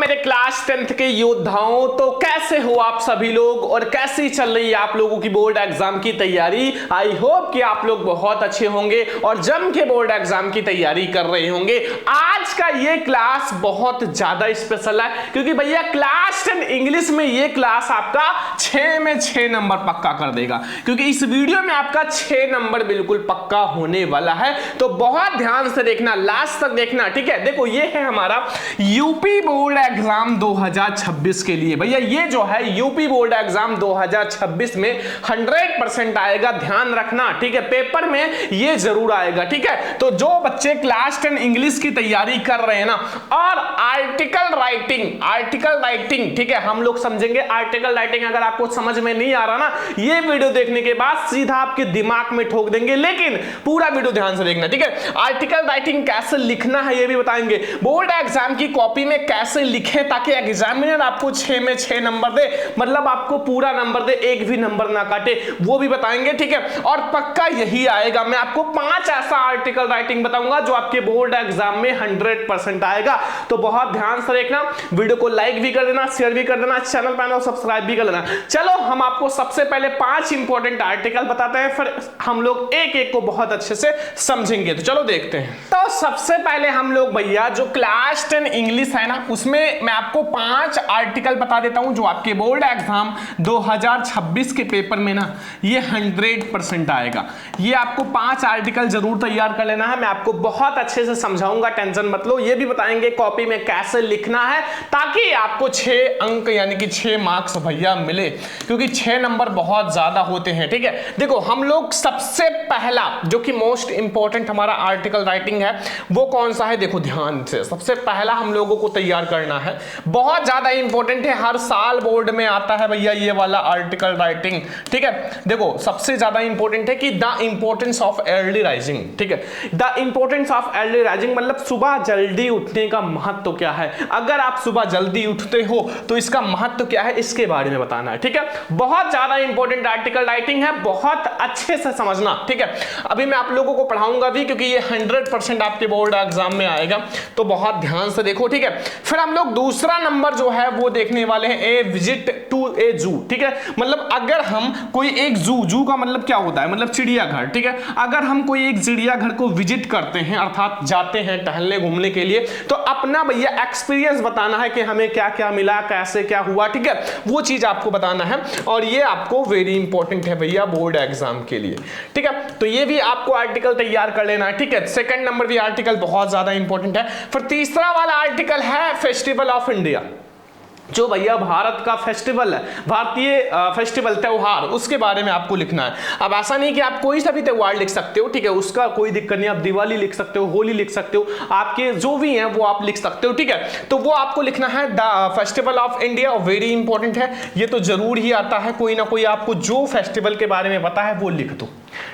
मेरे class 10th के योद्धाओं, तो कैसे हो आप सभी लोग और कैसी चल रही है आप लोगों की बोर्ड एग्जाम की तैयारी। आई होप कि आप लोग बहुत अच्छे होंगे और जम के बोर्ड एग्जाम की तैयारी कर रहे होंगे। आज का ये क्लास बहुत ज्यादा स्पेशल है क्योंकि भैया क्लास 10 इंग्लिश में ये क्लास आपका 6 में 6 नंबर पक्का कर देगा, क्योंकि इस वीडियो में आपका 6 नंबर बिल्कुल पक्का होने वाला है। तो बहुत ध्यान से देखना, लास्ट तक देखना, ठीक है। देखो ये है हमारा यूपी बोर्ड एग्जाम 2026 के लिए। भैया ये जो है यूपी बोर्ड एग्जाम 2026 में 100% आएगा, ध्यान रखना, ठीक है। पेपर में ये जरूर आएगा, ठीक है। तो जो बच्चे क्लास 10 इंग्लिश की तैयारी कर रहे हैं ना, और आर्टिकल राइटिंग, ठीक है, हम लोग समझेंगे आर्टिकल राइटिंग। अगर आपको समझ में नहीं आ रहा ना, ये वीडियो देखने के बाद सीधा आपके दिमाग में ठोक देंगे, लेकिन पूरा वीडियो ध्यान से देखना, ठीक है। आर्टिकल राइटिंग कैसे लिखना है ये भी बताएंगे, बोर्ड एग्जाम की कॉपी में कैसे लिखें ताकि एग्जामिनर आपको 6 में 6 नंबर दे, मतलब आपको पूरा नंबर दे, एक भी नंबर ना काटे, वो भी बताएंगे, ठीक है। और पक्का यही आएगा, मैं आपको 5 ऐसा आर्टिकल राइटिंग बताऊंगा जो आपके बोर्ड एग्जाम में 100% आएगा। तो बहुत ध्यान से देखना, वीडियो को लाइक भी कर देना, शेयर भी कर देना, चैनल पर आना सब्सक्राइब भी कर लेना। चलो हम आपको सबसे पहले 5 इंपॉर्टेंट आर्टिकल बताते हैं, फिर हम लोग एक एक को बहुत अच्छे से समझेंगे। तो चलो देखते हैं। तो सबसे पहले हम लोग भैया जो क्लास 10 इंग्लिश है ना, उसमें मैं आपको 5 आर्टिकल बता देता हूं जो आपके बोर्ड एग्जाम 2026 के पेपर में ना ये 100% आएगा। ये आपको 5 आर्टिकल जरूर तैयार कर लेना है, मैं आपको बहुत अच्छे से समझाऊंगा, टेंशन मत लो। ये भी बताएंगे कॉपी में कैसे लिखना है ताकि आपको 6 अंक यानी कि 6 मार्क्स भैया मिले, क्योंकि 6 नंबर बहुत ज्यादा होते हैं, ठीक है। देखो हम लोग सबसे पहला जो कि मोस्ट इंपॉर्टेंट हमारा आर्टिकल राइटिंग है वो कौन सा है, देखो ध्यान से। सबसे पहला हम लोगों को तैयार करना है, बहुत ज्यादा इंपॉर्टेंट है, हर साल बोर्ड में आता है भैया ये वाला आर्टिकल राइटिंग, ठीक है। देखो सबसे ज्यादा इंपॉर्टेंट है कि the importance of early rising, ठीक है। The importance of early rising मतलब सुबह जल्दी उठने का महत्व क्या है। अगर आप सुबह जल्दी उठते हो तो इसका महत्व क्या है, इसके बारे में बताना है, ठीक है। बहुत ज्यादा इंपॉर्टेंट आर्टिकल राइटिंग है, बहुत अच्छे से समझना, ठीक है। अभी मैं आप लोगों को पढ़ाऊंगा भी क्योंकि ये 100% आपके बोर्ड एग्जाम में आएगा, तो बहुत ध्यान से देखो, ठीक है। फिर हम लोग दूसरा नंबर जो है वो देखने वाले हैं ए विजिट टू ए जू, ठीक है। मतलब अगर हम कोई एक जू का मतलब क्या होता है, मतलब चिड़ियाघर, ठीक है। अगर हम कोई एक चिड़ियाघर को विजिट करते हैं अर्थात जाते हैं टहलने घूमने के लिए, तो अपना भैया एक्सपीरियंस बताना है कि हमें क्या क्या मिला, कैसे क्या हुआ, ठीक है, वो चीज आपको बताना है। और ये आपको वेरी इंपॉर्टेंट है भैया बोर्ड एग्जाम के लिए, ठीक है। तो ये भी आपको आर्टिकल तैयार कर लेना है, ठीक है। सेकंड नंबर भी आर्टिकल बहुत ज्यादा इंपॉर्टेंट है। फिर तीसरा वाला आर्टिकल है फेस्टिवल ऑफ इंडिया, जो भैया भारत का फेस्टिवल है, भारतीय फेस्टिवल त्योहार, उसके बारे में आपको लिखना है। अब ऐसा नहीं कि आप कोई सा भी त्योहार लिख सकते हो, ठीक है, उसका कोई दिक्कत नहीं, आप दिवाली लिख सकते हो, होली लिख सकते हो, आपके जो भी हैं वो आप लिख सकते हो, ठीक है। तो वो आपको लिखना है the festival of India, very important है, ये तो जरूर ही आता है, कोई ना कोई आपको जो फेस्टिवल के बारे में पता है वो लिख दो,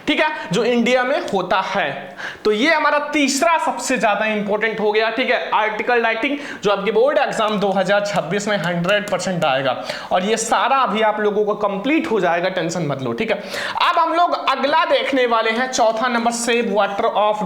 ठीक है, जो इंडिया में होता है। तो ये हमारा तीसरा सबसे ज्यादा इंपॉर्टेंट हो गया, ठीक है, आर्टिकल राइटिंग, जो आपके बोर्ड एग्जाम 2026 में 100% आएगा। और ये सारा अभी आप लोगों को कंप्लीट हो जाएगा, टेंशन मत लो, ठीक है। अब हम लोग अगला देखने वाले हैं, चौथा number, save water of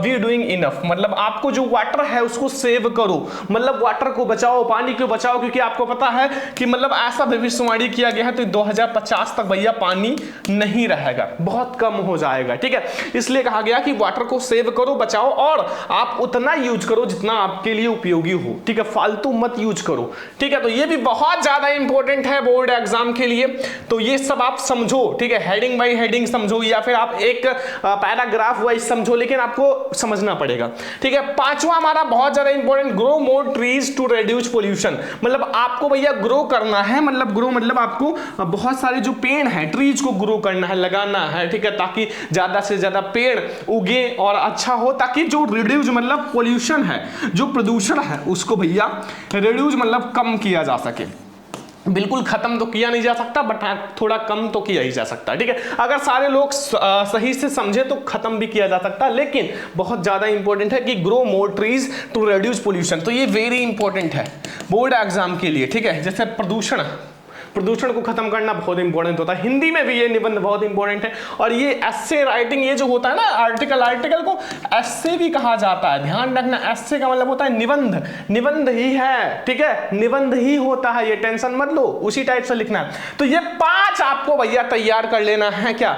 we doing enough, मतलब आपको जो वाटर है उसको सेव करो, मतलब वाटर को बचाओ, पानी को बचाओ, क्योंकि आपको पता है कि मतलब ऐसा भविष्यवाणी किया गया है तो 2050 तक भैया पानी नहीं रहेगा, बहुत कम हो जाएगा, ठीक है। इसलिए कहा गया कि वाटर को सेव करो, बचाओ, और आप उतना यूज करो जितना आपके लिए उपयोगी हो, ठीक है, फालतू मत यूज करो, ठीक है। तो ये भी बहुत ज्यादा इंपॉर्टेंट है बोर्ड एग्जाम के लिए। तो ये सब आप समझो, ठीक है, हेडिंग बाय हेडिंग समझो या फिर आप एक पैराग्राफ वाइज समझो, लेकिन आपको समझना पड़ेगा, ठीक है। पांचवा हमारा बहुत ज्यादा important, grow more trees to reduce pollution, मतलब आपको भैया ग्रो करना है, मतलब ग्रो मतलब आपको बहुत सारे जो पेड़ हैं, ट्रीज को ग्रो करना है, लगाना है, ठीक है, ताकि ज्यादा से ज्यादा पेड़ उगे और अच्छा हो, ताकि जो रिड्यूस मतलब पोल्यूशन है, जो प्रदूषण है, उसको भैया रिड्यूस मतलब कम किया जा सके। बिल्कुल खत्म तो किया नहीं जा सकता, बट थोड़ा कम तो किया ही जा सकता है, ठीक है। अगर सारे लोग सही से समझे तो खत्म भी किया जा सकता है, लेकिन बहुत ज्यादा इंपॉर्टेंट है कि grow more trees to reduce pollution. तो ये वेरी इंपॉर्टेंट है बोर्ड एग्जाम के लिए, ठीक है। जैसे प्रदूषण, प्रदूषण को खत्म करना बहुत इंपॉर्टेंट होता है। हिंदी में भी ये निबंध बहुत इंपॉर्टेंट है। और ये एस्से राइटिंग, ये जो होता है ना आर्टिकल को एस्से भी कहा जाता है, ध्यान रखना। एस्से का मतलब होता है निबंध, निबंध ही है, ठीक है, निबंध ही होता है, ये टेंशन मत लो, उसी टाइप से लिखना है। तो ये 5 आपको भैया तैयार कर लेना है, क्या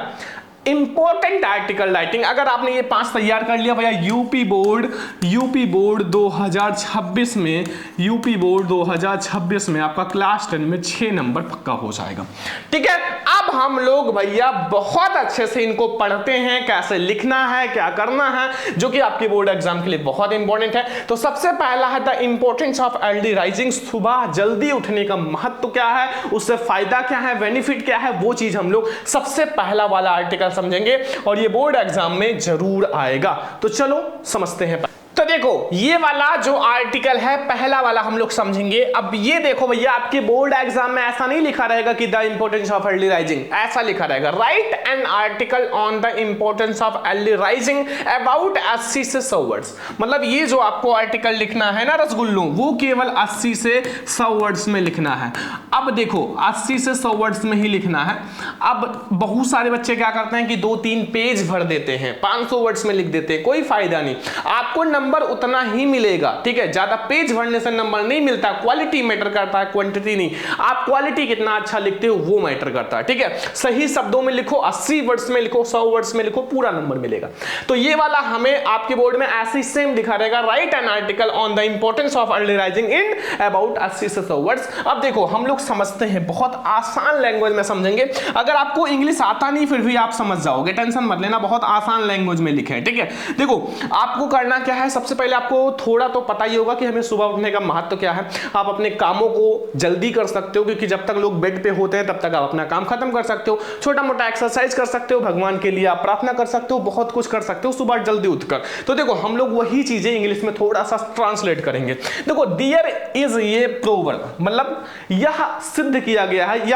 इंपॉर्टेंट आर्टिकल राइटिंग। अगर आपने ये 5 तैयार कर लिया भैया, यूपी बोर्ड 2026 में, यूपी बोर्ड 2026 में आपका क्लास 10 में 6 नंबर पक्का हो जाएगा, ठीक है। अब हम लोग भैया बहुत अच्छे से इनको पढ़ते हैं, कैसे लिखना है, क्या करना है, जो कि आपके बोर्ड एग्जाम के लिए बहुत इंपॉर्टेंट है। तो सबसे पहला है the importance of early rising. सुबह जल्दी उठने का महत्व क्या है, उससे फायदा क्या है, बेनिफिट क्या है, वो चीज हम लोग सबसे पहला वाला आर्टिकल समझेंगे और ये बोर्ड एग्जाम में जरूर आएगा। तो चलो समझते हैं। तो देखो ये वाला जो आर्टिकल है पहला वाला हम लोग समझेंगे। अब ये देखो भैया, आपके बोर्ड एग्जाम में ऐसा नहीं लिखा रहेगा कि the importance of early rising, ऐसा लिखा रहेगा right an article on the importance of early rising about 80 से 100 वर्ड्स। मतलब ये जो आपको आर्टिकल लिखना है ना रसगुल्लू, वो केवल 80 से 100 वर्ड्स में लिखना है। अब देखो 80 से 100 वर्ड्स में ही लिखना है। अब बहुत सारे बच्चे क्या करते हैं कि 2-3 पेज भर देते हैं, 500 वर्ड्स में लिख देते हैं, कोई फायदा नहीं। आपको नंबर उतना ही मिलेगा, ठीक है। ज्यादा पेज भरने से नंबर नहीं मिलता, क्वालिटी मैटर करता है, क्वांटिटी नहीं। आप क्वालिटी कितना अच्छा लिखते हो वो मैटर करता है, ठीक है। सही शब्दों में लिखो, 80 वर्ड्स में लिखो, 100 वर्ड्स में लिखो, पूरा नंबर मिलेगा। तो ये वाला हमें आपके बोर्ड में ऐसे सेम दिखा रहेगा, right an article on the importance of early rising in about 80 से 100 वर्ड्स। अब देखो हम लोग समझते हैं, बहुत आसान लैंग्वेज में समझेंगे। अगर आपको इंग्लिश आता नहीं फिर भी आप समझ जाओगे, टेंशन मत लेना, बहुत आसान लैंग्वेज में लिखे हैं, ठीक है। देखो आपको करना क्या है, सबसे पहले आपको थोड़ा तो पता ही होगा कि हमें सुबह उठने का महत्व क्या है। आप अपने कामों को जल्दी कर सकते हो, क्योंकि जब तक लोग बेड पे होते हैं तब तक आप अपना काम खत्म कर सकते हो। छोटा मोटा एक्सरसाइज कर सकते हो, भगवान के लिए आप प्रार्थना कर सकते हो, बहुत कुछ कर सकते हो सुबह जल्दी उठकर। तो देखो हम लोग वही चीजें इंग्लिश में थोड़ा सा ट्रांसलेट करेंगे। देखो देयर इज ये प्रोवर्ब, मतलब यह सिद्ध किया गया है,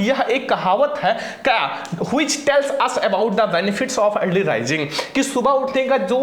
यह एक कहावत है क्या, which tells us about the benefits of early rising, कि सुबह उठने का जो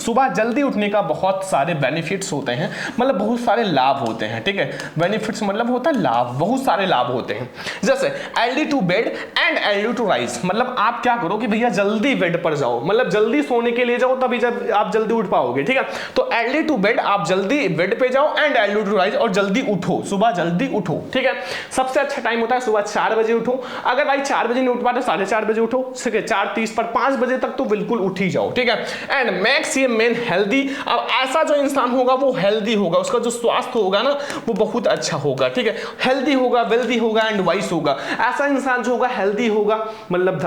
सुबह जल्दी उठने का बहुत सारे बेनिफिट्स होते हैं, मतलब बहुत सारे लाभ होते हैं, ठीक है। बेनिफिट्स मतलब होता है लाभ, बहुत सारे लाभ होते हैं। जैसे early to bed and early to rise, मतलब आप क्या करो कि भैया जल्दी बेड पर जाओ, मतलब जल्दी सोने के लिए जाओ, तभी जब आप जल्दी उठ पाओगे, ठीक है। तो अर्ली टू बेड, आप जल्दी बेड पे जाओ, एंड अर्ली टू राइज, और जल्दी उठो, सुबह जल्दी उठो, ठीक है। सबसे अच्छा टाइम होता है सुबह 4 बजे उठो। अगर भाई 4 बजे नहीं उठ पाते 4:30 बजे उठो, ठीक है। 4:30 पर 5 बजे तक तो बिल्कुल उठ ही जाओ, ठीक है। एंड मेक्स ये मेन हेल्दी, अब ऐसा जो इंसान होगा वो हेल्दी होगा, उसका जो स्वास्थ्य होगा ना वो बहुत अच्छा होगा, ठीक है। हेल्दी होगा, वेल्दी होगा एंड वाइस होगा। ऐसा इंसान जो होगा हेल्दी होगा, मतलब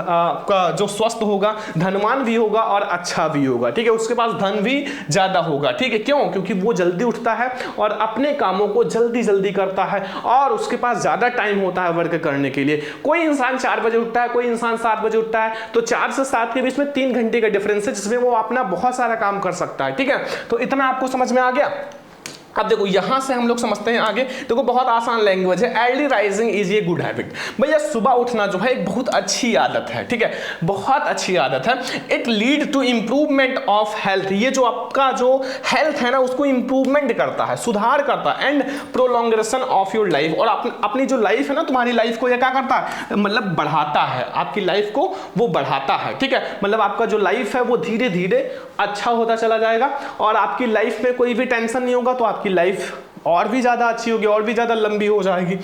का जो स्वस्थ होगा, धनवान भी होगा और अच्छा भी होगा, ठीक है। उसके पास धन भी ज्यादा होगा, ठीक है। क्यों? क्योंकि वो जल्दी उठता है और अपने कामों को जल्दी जल्दी करता है, और उसके पास ज्यादा टाइम होता है वर्क करने के लिए। कोई इंसान 4 बजे उठता है, कोई इंसान 7 बजे उठता है, तो 4 से 7 के बीच में 3 घंटे का डिफरेंस है, जिसमें वो अपना बहुत सारा काम कर सकता है, ठीक है। तो इतना आपको समझ में आ गया। अब देखो यहां से हम लोग समझते हैं आगे। देखो बहुत आसान लैंग्वेज है। Early rising is a good habit, भैया सुबह उठना जो है एक बहुत अच्छी आदत है, ठीक है, बहुत अच्छी आदत है। It lead to improvement of health, ये जो आपका जो हेल्थ है ना उसको इंप्रूवमेंट करता है, सुधार करता है, and prolongation of your life, और अपनी जो लाइफ है ना तुम्हारी लाइफ को ये क्या करता है, मतलब बढ़ाता है, आपकी लाइफ को वो बढ़ाता है, ठीक है। मतलब आपका जो लाइफ है वो धीरे धीरे अच्छा होता चला जाएगा, और आपकी लाइफ में कोई भी टेंशन नहीं होगा, तो आपकी लाइफ और भी ज्यादा अच्छी होगी, और भी ज्यादा लंबी हो जाएगी।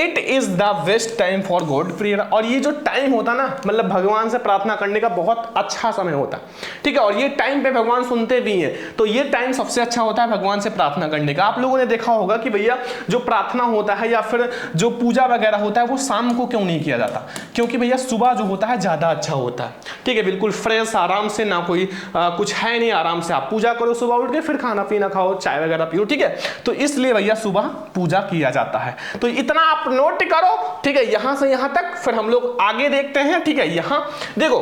It is the best time for God prayer, और ये जो टाइम होता ना मतलब भगवान से प्रार्थना करने का बहुत अच्छा समय होता है, ठीक है। और ये टाइम पे भगवान सुनते भी हैं, तो ये टाइम सबसे अच्छा होता है भगवान से प्रार्थना करने का। आप लोगों ने देखा होगा कि भैया जो प्रार्थना होता है या फिर जो पूजा वगैरह होता है वो शाम को क्यों नहीं किया जाता, क्योंकि भैया सुबह जो होता है ज्यादा अच्छा होता है, ठीक है। बिल्कुल फ्रेश, आराम से, ना कोई कुछ है नहीं, आराम से आप पूजा करो सुबह उठ के, फिर खाना पीना खाओ, चाय वगैरह पियो, ठीक है। तो इसलिए भैया सुबह पूजा किया जाता है। तो इतना आप नोट करो, ठीक है, यहां से यहां तक। फिर हम लोग आगे देखते हैं, ठीक है। यहां देखो,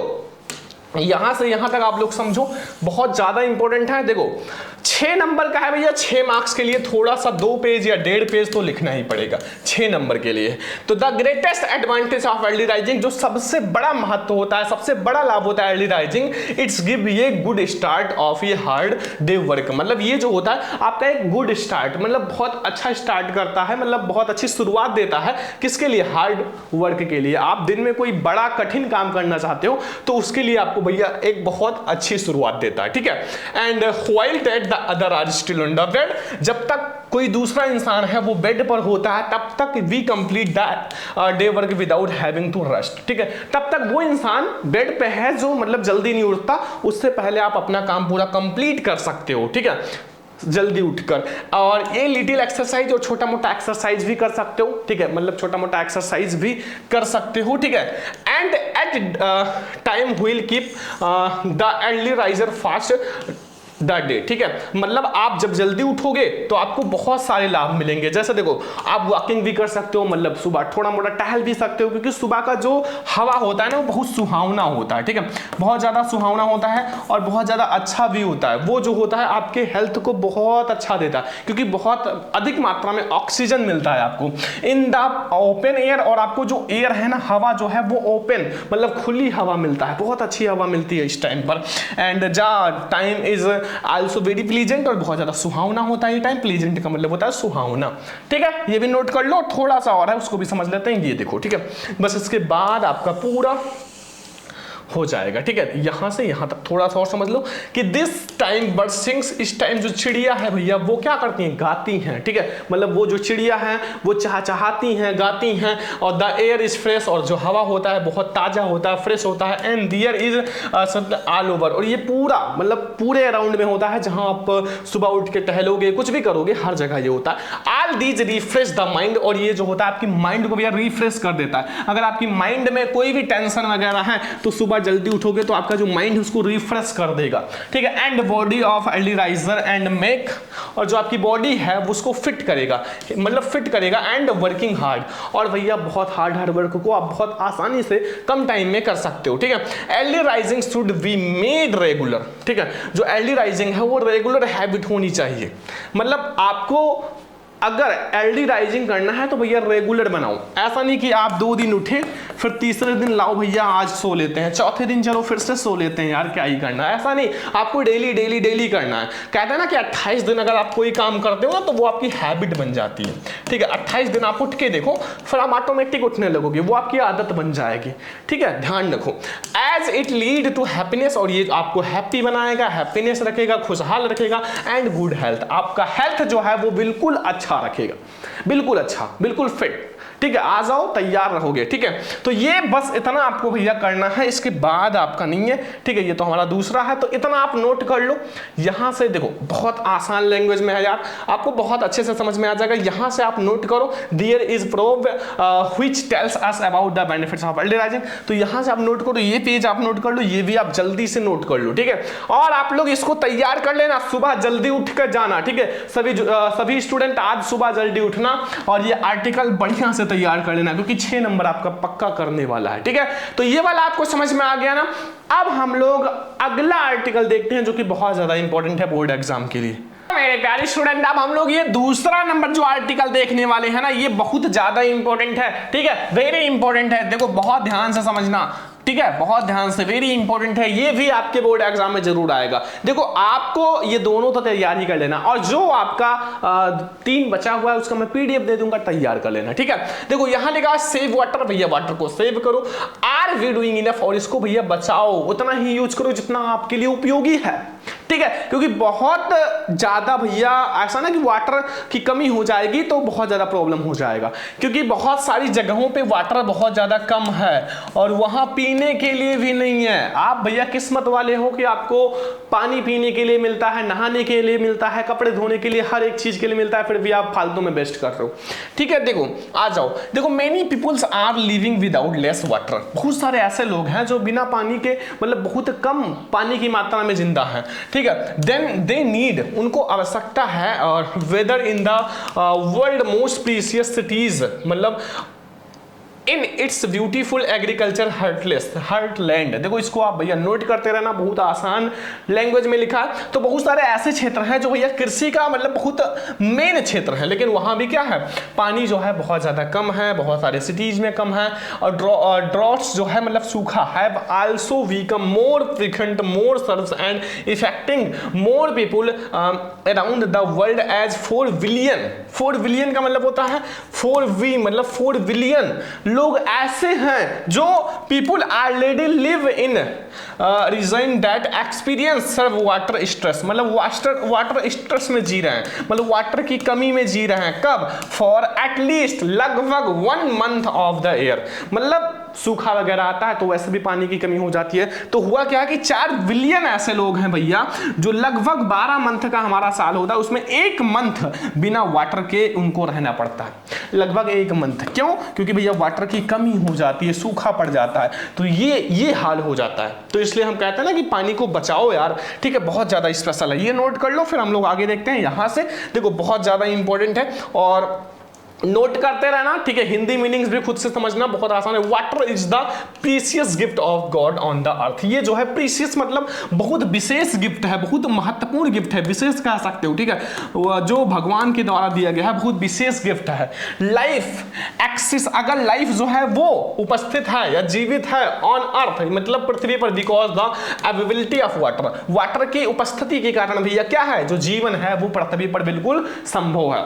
यहां से यहां तक आप लोग समझो, बहुत ज्यादा इंपॉर्टेंट है। देखो 6 नंबर का है भैया, 6 मार्क्स के लिए थोड़ा सा 2 पेज या 1.5 पेज तो लिखना ही पड़ेगा 6 नंबर के लिए। तो the greatest advantage of early rising, जो सबसे बड़ा महत्व होता है, सबसे बड़ा लाभ होता है अर्ली राइजिंग, इट्स गिव ये गुड स्टार्ट ऑफ ये हार्ड डे वर्क। मतलब ये जो होता है आपका एक गुड स्टार्ट, मतलब बहुत अच्छा स्टार्ट करता है, मतलब बहुत अच्छी शुरुआत देता है। किसके लिए? हार्ड वर्क के लिए। आप दिन में कोई बड़ा कठिन काम करना चाहते हो तो उसके लिए आपको भैया एक बहुत अच्छी शुरुआत देता है, ठीक है। And while that the other are still on the bed, जब तक कोई दूसरा इंसान है वो बेड पर होता है तब तक we complete the day work without having to rest, ठीक है। तब तक वो इंसान बेड पे है जो मतलब जल्दी नहीं उठता, उससे पहले आप अपना काम पूरा कंप्लीट कर सकते हो, ठीक है, जल्दी उठकर। और ये लिटिल एक्सरसाइज और छोटा मोटा एक्सरसाइज भी कर सकते हो, ठीक है, मतलब छोटा मोटा एक्सरसाइज भी कर सकते हो, ठीक है। And at time will keep the early riser fast the day, ठीक है। मतलब आप जब जल्दी उठोगे तो आपको बहुत सारे लाभ मिलेंगे। जैसे देखो, आप वॉकिंग भी कर सकते हो, मतलब सुबह थोड़ा मोटा टहल भी सकते हो, क्योंकि सुबह का जो हवा होता है ना वो बहुत सुहावना होता है, ठीक है, बहुत ज़्यादा सुहावना होता है और बहुत ज़्यादा अच्छा भी होता है। वो जो होता है आपके हेल्थ को बहुत अच्छा देता है, क्योंकि बहुत अधिक मात्रा में ऑक्सीजन मिलता है आपको इन द ओपन एयर। और आपको जो एयर है ना, हवा जो है वो ओपन मतलब खुली हवा मिलता है, बहुत अच्छी हवा मिलती है इस टाइम पर। And the time is also very pleasant, और बहुत ज्यादा सुहावना होता है ये टाइम। प्लीजेंट का मतलब होता है सुहावना, ठीक है, ये भी नोट कर लो। थोड़ा सा और है उसको भी समझ लेते हैं, ये देखो, ठीक है। बस इसके बाद आपका पूरा हो जाएगा, ठीक है। यहां से यहां तक थोड़ा सा और समझ लो कि दिस टाइम बर्ड सिंग्स, इस टाइम जो चिड़िया है भैया वो क्या करती हैं? गाती हैं, ठीक है। मतलब वो जो चिड़िया हैं वो चहचहाती हैं, गाती हैं। और द एयर इज फ्रेश, और जो हवा होता है बहुत ताजा होता है, फ्रेश होता है। And there is all over, और ये पूरा मतलब पूरे अराउंड में होता है, जहां आप सुबह उठ के टहलोगे कुछ भी करोगे हर जगह ये होता है। All these refresh the mind, और ये जो होता है आपकी माइंड को भैया रिफ्रेश कर देता है। अगर आपकी माइंड में कोई भी टेंशन वगैरह है तो सुबह जल्दी उठोगे तो आपका जो माइंड है उसको रिफ्रेश कर देगा, ठीक है। And body of early riser and make, और जो आपकी बॉडी है वो उसको फिट करेगा, मतलब फिट करेगा। एंड वर्किंग हार्ड, और भैया बहुत हार्ड वर्क को आप बहुत आसानी से कम टाइम में कर सकते हो, ठीक है। Early rising should be made regular, ठीक है। जो अर्ली राइजिंग है वो रेगुलर हैबिट होनी चाहिए। मतलब आपको अगर अर्ली राइजिंग करना है तो भैया रेगुलर बनाओ। ऐसा नहीं कि आप 2 दिन उठे फिर तीसरे दिन लाओ भैया आज सो लेते हैं, चौथे दिन चलो फिर से सो लेते हैं, यार क्या ही करना है। ऐसा नहीं, आपको डेली डेली डेली करना है। कहते हैं ना कि 28 दिन अगर आप कोई काम करते हो ना तो वो आपकी हैबिट बन जाती है, ठीक है। 28 दिन आप उठ के देखो, फिर आप ऑटोमेटिक उठने लगोगे, वो आपकी आदत बन जाएगी, ठीक है। ध्यान रखो, as it lead to happiness, और ये आपको हैप्पी बनाएगा, हैप्पीनेस रखेगा, खुशहाल रखेगा। एंड गुड हेल्थ, आपका हेल्थ जो है वो बिल्कुल अच्छा रखेगा, बिल्कुल अच्छा, बिल्कुल फिट, ठीक है। आ जाओ, तैयार रहोगे, ठीक है। तो ये बस इतना आपको भैया करना है, इसके बाद आपका नहीं है, ठीक है। ये तो हमारा दूसरा है, तो इतना आप नोट कर लो। यहां से देखो बहुत आसान लैंग्वेज में है यार, आपको बहुत अच्छे से समझ में आ जाएगा। यहां से आप नोट करो, there is probe which tells us about the benefits of early rising. तो यहां से आप नोट करो, ये पेज आप नोट कर लो, ये भी आप जल्दी से नोट कर लो, ठीक है। और आप लोग इसको तैयार कर लेना, सुबह जल्दी उठ कर जाना, ठीक है। सभी स्टूडेंट आज सुबह जल्दी उठना और ये आर्टिकल बढ़िया से तैयार कर लेना, क्योंकि 6 नंबर आपका पक्का करने वाला है, ठीक है। तो ये वाला आपको समझ में आ गया ना। अब हम लोग अगला आर्टिकल देखते हैं जो कि बहुत ज्यादा इंपॉर्टेंट है बोर्ड एग्जाम के लिए। मेरे प्यारे स्टूडेंट, अब हम लोग ये दूसरा नंबर जो आर्टिकल देखने वाले हैं ना, ये बहुत ज्यादा इंपॉर्टेंट है, ठीक है, वेरी इंपॉर्टेंट है। देखो बहुत ध्यान से समझना, ठीक है, बहुत ध्यान से, वेरी इंपॉर्टेंट है। ये भी आपके बोर्ड एग्जाम में जरूर आएगा। देखो आपको ये दोनों तो तैयार ही कर लेना, और जो आपका 3 बचा हुआ है उसका मैं पीडीएफ दे दूंगा, तैयार कर लेना, ठीक है। देखो यहां लिखा सेव वाटर, भैया वाटर को सेव करो। आर वी डूइंग इनफ, और इसको भैया बचाओ, उतना ही यूज करो जितना आपके लिए उपयोगी है, ठीक है। क्योंकि बहुत ज्यादा भैया ऐसा ना कि वाटर की कमी हो जाएगी तो बहुत ज्यादा प्रॉब्लम हो जाएगा, क्योंकि बहुत सारी जगहों पे वाटर बहुत ज्यादा कम है और वहां पीने के लिए भी नहीं है। आप भैया किस्मत वाले हो कि आपको पानी पीने के लिए मिलता है, नहाने के लिए मिलता है, कपड़े धोने के लिए, हर एक चीज के लिए मिलता है, फिर भी आप फालतू में वेस्ट कर रहे हो, ठीक है। देखो आ जाओ, देखो many peoples are living without less water, बहुत सारे ऐसे लोग हैं जो बिना पानी के मतलब बहुत कम पानी की मात्रा में जिंदा हैं, ठीक है। देन दे नीड, उनको आवश्यकता है, और whether in the world most precious cities, मतलब in its beautiful agriculture heartland. देखो इसको आप भैया नोट करते रहना, बहुत आसान लैंग्वेज में लिखा है। तो बहुत सारे ऐसे क्षेत्र हैं जो भैया कृषि का मतलब बहुत मेन क्षेत्र है, लेकिन वहां भी क्या है, पानी जो है बहुत ज्यादा कम है, बहुत सारे सिटीज में कम है। और ड्रॉट्स जो है मतलब सूखा have also become more frequent, more severe and affecting more people around the world as 4 billion. 4 billion का मतलब होता है 4V मतलब 4 बिलियन लोग ऐसे हैं जो people already live in region that experience severe water stress, मतलब वाटर स्ट्रेस में जी रहे हैं, मतलब वाटर की कमी में जी रहे हैं। कब? फॉर एटलीस्ट लगभग 1 मंथ ऑफ द ईयर, मतलब सूखा वगैरह आता है तो वैसे भी पानी की कमी हो जाती है। तो हुआ क्या कि 4 बिलियन ऐसे लोग हैं भैया जो लगभग 12 मंथ का हमारा साल होता है, उसमें 1 मंथ बिना वाटर के उनको रहना पड़ता है, लगभग 1 मंथ। क्यों? क्योंकि भैया वाटर की कमी हो जाती है, सूखा पड़ जाता है, तो ये हाल हो जाता है। तो इसलिए हम कहते हैं ना कि पानी को बचाओ यार, ठीक है, बहुत ज्यादा स्पेशल है, ये नोट कर लो। फिर हम लोग आगे देखते हैं यहां से। देखो बहुत ज्यादा इंपॉर्टेंट है और नोट करते रहना, ठीक है। हिंदी मीनिंग्स भी खुद से समझना बहुत आसान है। Water is the precious gift of God on the earth. ये जो है प्रीशियस मतलब बहुत विशेष गिफ्ट है, बहुत महत्वपूर्ण गिफ्ट है, विशेष कह सकते हो, ठीक है, जो भगवान के द्वारा दिया गया है, बहुत विशेष गिफ्ट है। लाइफ एक्सिस, अगर लाइफ जो है वो उपस्थित है या जीवित है ऑन अर्थ मतलब पृथ्वी पर, because the availability of water, water की उपस्थिति के कारण भैया क्या है, जो जीवन है वो पृथ्वी पर बिल्कुल संभव है,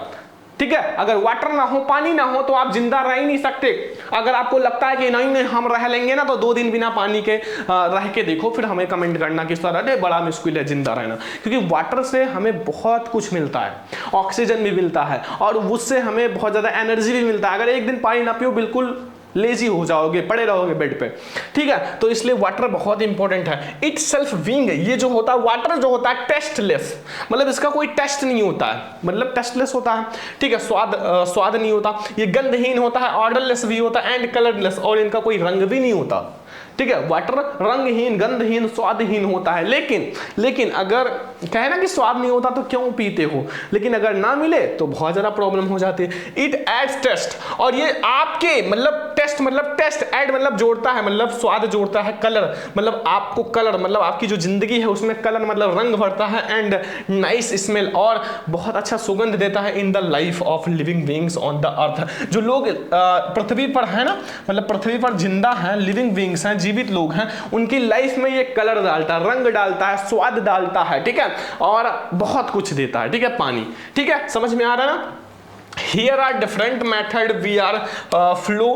ठीक है। अगर वाटर ना हो, पानी ना हो तो आप जिंदा रह ही नहीं सकते। अगर आपको लगता है कि नहीं हम रह लेंगे ना, तो 2 दिन बिना पानी के रह के देखो, फिर हमें कमेंट करना कि सर अरे बड़ा मुश्किल है जिंदा रहना, क्योंकि वाटर से हमें बहुत कुछ मिलता है, ऑक्सीजन भी मिलता है और उससे हमें बहुत ज्यादा एनर्जी भी मिलता है। अगर एक दिन पानी ना पियो बिल्कुल लेजी हो जाओगे, पड़े रहोगे बेड पे, ठीक है। तो इसलिए वाटर बहुत इंपॉर्टेंट है। इट सेल्फ बीइंग, ये जो होता है वाटर जो होता है टेस्टलेस, मतलब इसका कोई टेस्ट नहीं होता है, मतलब टेस्टलेस होता है, ठीक है, स्वाद नहीं होता। ये गंधहीन होता है, ऑर्डरलेस भी होता है एंड कलरलेस, और इनका कोई रंग भी नहीं होता, ठीक है। वाटर रंगहीन, गंधहीन, स्वादहीन होता है। लेकिन अगर कहे ना कि स्वाद नहीं होता तो क्यों पीते हो, लेकिन अगर ना मिले तो बहुत ज्यादा प्रॉब्लम हो जाती है। इट एड्स टेस्ट, और ये आपके मतलब टेस्ट ऐड मतलब जोड़ता है, मतलब स्वाद जोड़ता है। कलर मतलब आपको कलर मतलब आपकी जो जिंदगी है उसमें कलर मतलब रंग भरता है। एंड नाइस स्मेल, और बहुत अच्छा सुगंध देता है in the life of living beings on the earth. जो लोग पृथ्वी पर है ना, मतलब पृथ्वी पर जिंदा हैं, लिविंग बीइंग्स हैं, जीवित लोग हैं, उनकी लाइफ में ये कलर डालता है, रंग डालता है, स्वाद डालता है, ठीक है, और बहुत कुछ देता है, ठीक है, पानी, ठीक है, समझ में आ रहा है ना। Here are different method we are flow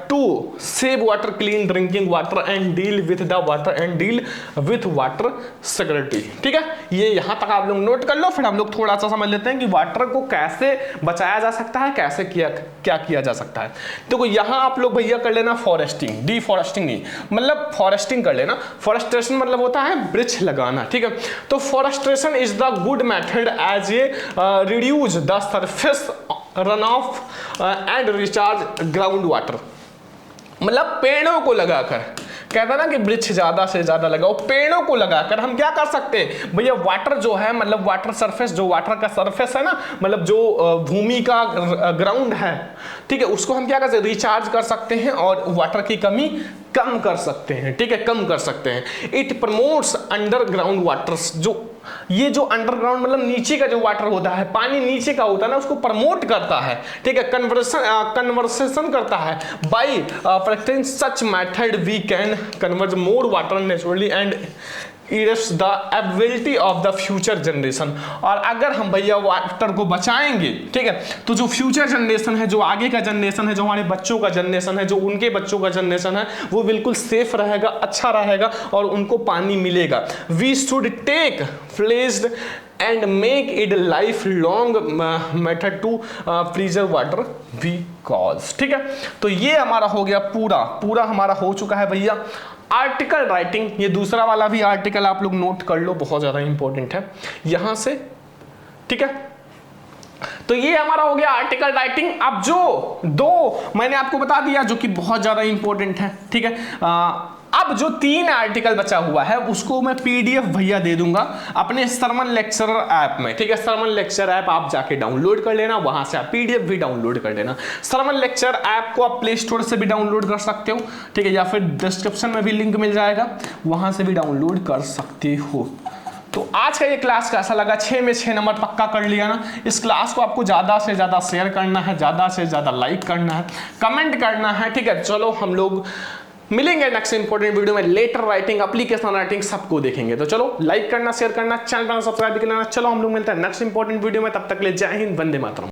to save water, clean drinking water and deal with the water and deal with water security, ठीक है। ये यहाँ तक आप लोग नोट कर लो, फिर हम लोग थोड़ा सा समझ लेते हैं कि वाटर को कैसे बचाया जा सकता है, कैसे क्या किया जा सकता है। देखो यहाँ आप लोग भैया कर लेना फॉरेस्टिंग, डिफॉरेस्टिंग नहीं, मतलब फॉरेस्टिंग कर लेना। फॉरेस्टेशन मतलब होता है वृक्ष लगाना, ठीक है। तो forestation is the good method as a reduce the surface run off and recharge ground water, मतलब पेड़ों को लगाकर, कहता ना कि वृक्ष ज्यादा से ज्यादा लगाओ, पेड़ों को लगाकर हम क्या कर सकते हैं भैया, वाटर जो है मतलब वाटर सरफेस, जो वाटर का सरफेस है ना, मतलब जो भूमि का ग्राउंड है, ठीक है, उसको हम क्या कर सकते हैं, रिचार्ज कर सकते हैं और वाटर की कमी कम कर सकते हैं, ठीक है, कम कर सकते हैं। इट प्रमोट्स अंडरग्राउंड वाटर्स, ये जो अंडरग्राउंड मतलब नीचे का जो वाटर होता है, पानी नीचे का होता है ना, उसको प्रमोट करता है, ठीक है, कन्वर्सेशन करता है। By practicing such method we can convert more water naturally and it's the ability of the future generation. और अगर हम भैया वाटर को बचाएंगे, ठीक है, तो जो फ्यूचर जनरेशन है, जो आगे का जनरेशन है, जो हमारे बच्चों का जनरेशन है, जो उनके बच्चों का जनरेशन है, वो बिल्कुल सेफ रहेगा, अच्छा रहेगा और उनको पानी मिलेगा। We should take pledge and make it life long method to preserve water because, ठीक है। तो ये हमारा हो गया पूरा हमारा हो चुका है भैया। आर्टिकल राइटिंग, ये दूसरा वाला भी आर्टिकल आप लोग नोट कर लो, बहुत ज्यादा इंपॉर्टेंट है यहां से, ठीक है। तो ये हमारा हो गया आर्टिकल राइटिंग। अब जो 2 मैंने आपको बता दिया जो कि बहुत ज्यादा इंपॉर्टेंट है, ठीक है। अब अब जो 3 आर्टिकल बचा हुआ है उसको मैं पीडीएफ भैया दे दूंगा अपने सरमन लेक्चर ऐप में, ठीक है। सरमन लेक्चर ऐप आप जाके डाउनलोड कर लेना, वहां से आप पीडीएफ भी डाउनलोड कर लेना। सरमन लेक्चर ऐप को आप प्ले स्टोर से भी डाउनलोड कर सकते हो, ठीक है, या फिर डिस्क्रिप्शन में भी लिंक मिल जाएगा, वहां से भी डाउनलोड कर सकते हो। तो आज का ये क्लास कैसा लगा? 6 में 6 नंबर पक्का कर लिया ना। इस क्लास को आपको ज्यादा से ज्यादा शेयर करना है, ज्यादा से ज्यादा लाइक करना है, कमेंट करना है, ठीक है। चलो हम लोग मिलेंगे नेक्स्ट इंपॉर्टेंट वीडियो में। लेटर राइटिंग, एप्लीकेशन राइटिंग सबको देखेंगे। तो चलो लाइक करना, शेयर करना, चैनल पर सब्सक्राइब करना। चलो हम लोग मिलते हैं नेक्स्ट इंपॉर्टेंट वीडियो में, तब तक के लिए जय हिंद, वंदे मातरम।